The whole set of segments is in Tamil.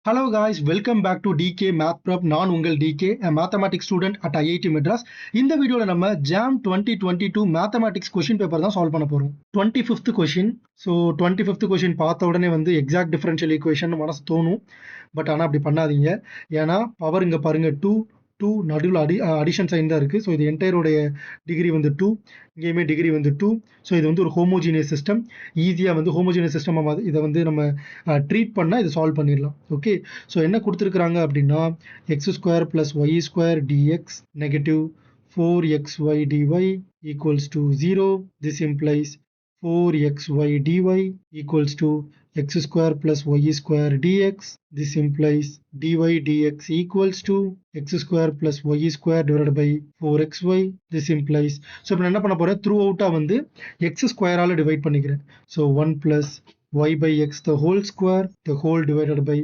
Hello guys, welcome back to DK Math Prep. நான் உங்கள் DK, a mathematics student at IIT Madras. இந்த வீடியோல நம்ம JAM 2022 mathematics question paper தான் சால்வ் பண்ண போறோம். 25th question. So 25th question பார்த்த உடனே வந்து exact differential equation மனசு தோணும். பட் ஆனால் அப்படி பண்ணாதீங்க. ஏன்னா பவர் இங்கே பாருங்க 2 நடுவில் அடிஷன் சைன் தான் இருக்குது. ஸோ இது என்டையருடைய டிகிரி வந்து 2, இங்கேயுமே டிகிரி வந்து 2. ஸோ இது வந்து ஒரு ஹோமோஜீனியஸ் சிஸ்டம். ஈஸியாக வந்து ஹோமோஜீனியஸ் சிஸ்டம் இதை வந்து நம்ம ட்ரீட் பண்ணால் இது சால்வ் பண்ணிடலாம். ஓகே, ஸோ என்ன கொடுத்துருக்குறாங்க அப்படின்னா x² + y² dx negative 4xy dy equals to 0. This implies 4xy dy equals to x² + y² dx. This implies dy dx equals to x² + y² divided by 4xy. This implies, so இப்போ என்ன பண்ண போறேன், த்ரூ அவுட்டா வந்து x² ஆல டிவைட் பண்ணிக்கிறேன். So 1 + y by x the whole square the whole divided by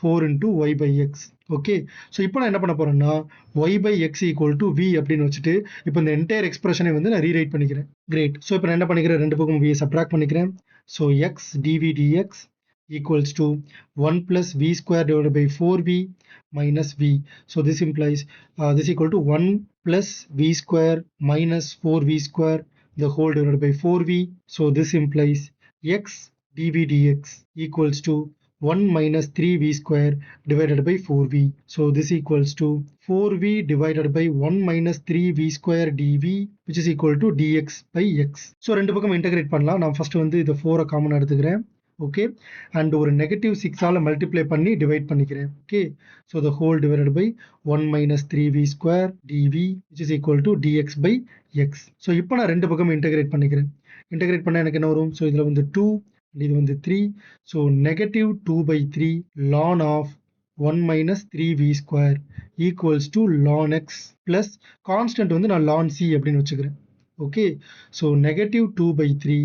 4 into y by x. Okay, so இப்போ நான் என்ன பண்ண போறேன்னா y by x equal to v அப்படின்னு வச்சுட்டு இப்போ இந்த என்டையர் எக்ஸ்பிரஷனை வந்து நான் ரீரைட் பண்ணிக்கிறேன். கிரேட். ஸோ இப்போ நான் என்ன பண்ணிக்கிறேன், ரெண்டு பக்கம் v சப்ட்ராக்ட் பண்ணிக்கிறேன். So x dv dx equals to 1 + v² divided by 4v minus v. So this implies this equal to 1 + v² minus 4v² the whole divided by 4v. So this implies x dv dx equals to 1 minus 3v² divided by 4v. So this equals to 4v divided by 1 minus 3v² dv which is equal to dx by x. So ரெண்டு பக்கம் இன்டகிரேட் பண்ணலாம். நான் ஃபர்ஸ்ட் வந்து இதை 4 காமன் எடுத்துக்கிறேன். ஓகே, அண்ட் ஒரு நெகட்டிவ் 6 ஆல் மல்டிப்ளை பண்ணி டிவைட் பண்ணிக்கிறேன். Okay, so the whole divided by 1 minus 3v² dv which is equal to dx by x. So இப்போ நான் ரெண்டு பக்கம் இன்டகிரேட் பண்ணிக்கிறேன். இன்டகிரேட் பண்ணால் எனக்கு என்ன வரும், ஸோ இதில் வந்து 2, இது வந்து 3. So negative 2/3 ln of 1 minus 3v² equals to ln x plus constant வந்து நான் ln c அப்படின்னு வச்சுக்கிறேன். Okay, so negative 2/3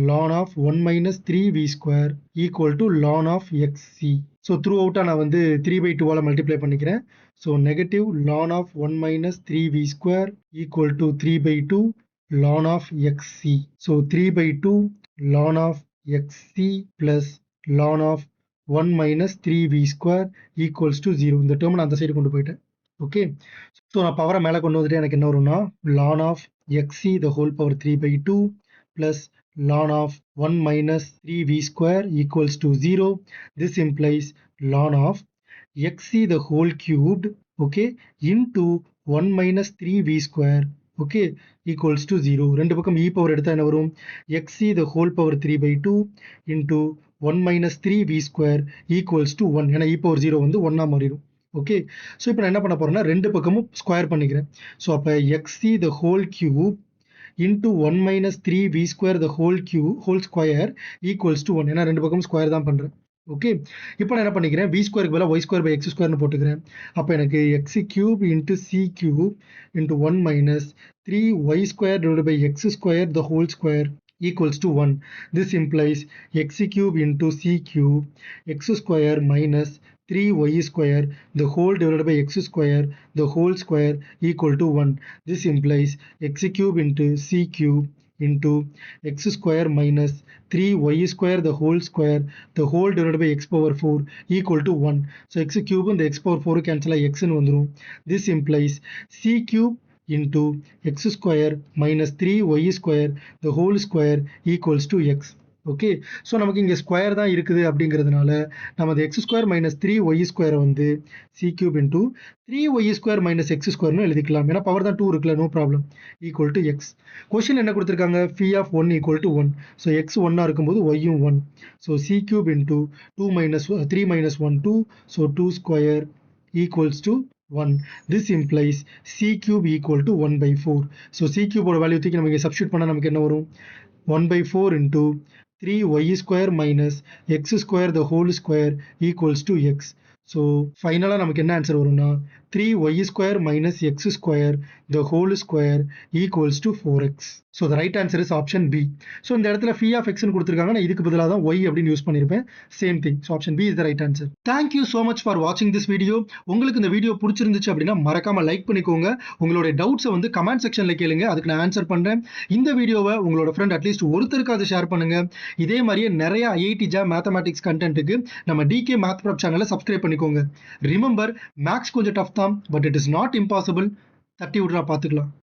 ln of 1 minus 3v² equal to ln of xc. So through அவுட்டாக நான் வந்து 3/2 ஆல் மல்டிப்ளை பண்ணிக்கிறேன். So negative ln of 1 minus 3v² equal to 3/2 ln of xc. So 3/2 ln of xc plus ln of 1 minus 3v² equals to 0. இந்த டேர்ம் நான் அந்த சைடு கொண்டு போயிட்டேன். ஓகே, ஸோ நான் பவரை மேலே கொண்டு வந்துட்டு எனக்கு என்ன வரும்னா ln of xc the whole power 3/2 plus ln of 1 minus 3v² equals to 0. This implies ln of xc the whole cubed, okay, into 1 minus 3v² okay equals to 0. ரெண்டு பக்கம் e பவர் எடுத்தா என்ன வரும், xc the whole power 3/2 into 1 minus 3v² equals to 1. ஏன்னா e power 0 வந்து 1 மாறிடும். ஓகே, ஸோ இப்போ நான் என்ன பண்ண போறேன்னா ரெண்டு பக்கமும் ஸ்கொயர் பண்ணிக்கிறேன். ஸோ அப்போ xc the whole cube into 1 minus 3v² the whole square equals to 1. ஏன்னா ரெண்டு பக்கம் ஸ்கொயர் தான் பண்றேன். ஓகே, இப்போ நான் என்ன பண்ணிக்கிறேன், v² பதிலாக y² by x² போட்டுக்கிறேன். அப்போ எனக்கு x³ into c³ into 1 minus 3y² divided by x² the whole square equals to 1. This implies x³ into c³ x² minus 3y² the whole divided by x² the whole square equal to 1. This implies x³ into c³ into x² minus 3y² the whole square the whole divided by x power 4 equal to 1. So x³ and the x power 4 cancel x ன்னு வந்துரும். This implies c³ into x² minus 3y² the whole square equals to x. Okay, so நமக்கு இங்கே ஸ்கொயர் தான் இருக்குது அப்படிங்கிறதுனால நம்ம அந்த x² minus 3y² வந்து c³ into 3y² minus x² எழுதிக்கலாம். ஏன்னா பவர் தான் 2 இருக்குல்ல, no problem, equal to X. Question என்ன கொடுத்துருக்காங்க, phi of 1 equal to 1. So x 1 இருக்கும்போது y-யும் 1. So c³ into 2 minus 3 minus 1 2. So 2 square equals to 1. This implies c³ equal to 1/4. So c³ ஓட வேல்யூ தூக்கி நம்ம இங்கே சப்ஸ்டியூட் பண்ணால் நமக்கு என்ன வரும், 1/4 into 3y² minus x² the whole square equals to x. So ஃபைனலாக நமக்கு என்ன ஆன்சர் வரும்னா 3y² minus x² the whole square equals to 4x. So the right answer is option B. So இந்த இடத்துல phi of x ன்னு கொடுத்துருக்காங்க, நான் இதுக்கு பதிலாக தான் y அப்படின்னு யூஸ் பண்ணியிருப்பேன். Same thing. So option B is the right answer. Thank you so much for watching this video. உங்களுக்கு இந்த வீடியோ பிடிச்சிருந்துச்சு அப்படின்னா மறக்காம லைக் பண்ணிக்கோங்க. உங்களுடைய டவுட்ஸை வந்து கமெண்ட் செக்ஷனில் கேளுங்க, அதுக்கு நான் ஆன்சர் பண்ணுறேன். இந்த வீடியோவை உங்களோட ஃப்ரெண்ட் அட்லீஸ்ட் ஒருத்தருக்காவது ஷேர் பண்ணுங்க. இதே மாதிரியே நிறைய IIT JAM மேத்தமேட்டிக்ஸ் கண்டென்ட்டுக்கு நம்ம DK Math Prep சேனலை சப்ஸ்கிரைப் பண்ணி பண்ணிக்கோங்க. ரிமெம்பர் மேக்ஸ் கொஞ்சம் டஃப் தான், but it is not impossible. தட்டி விட்றா பார்த்துக்கலாம்.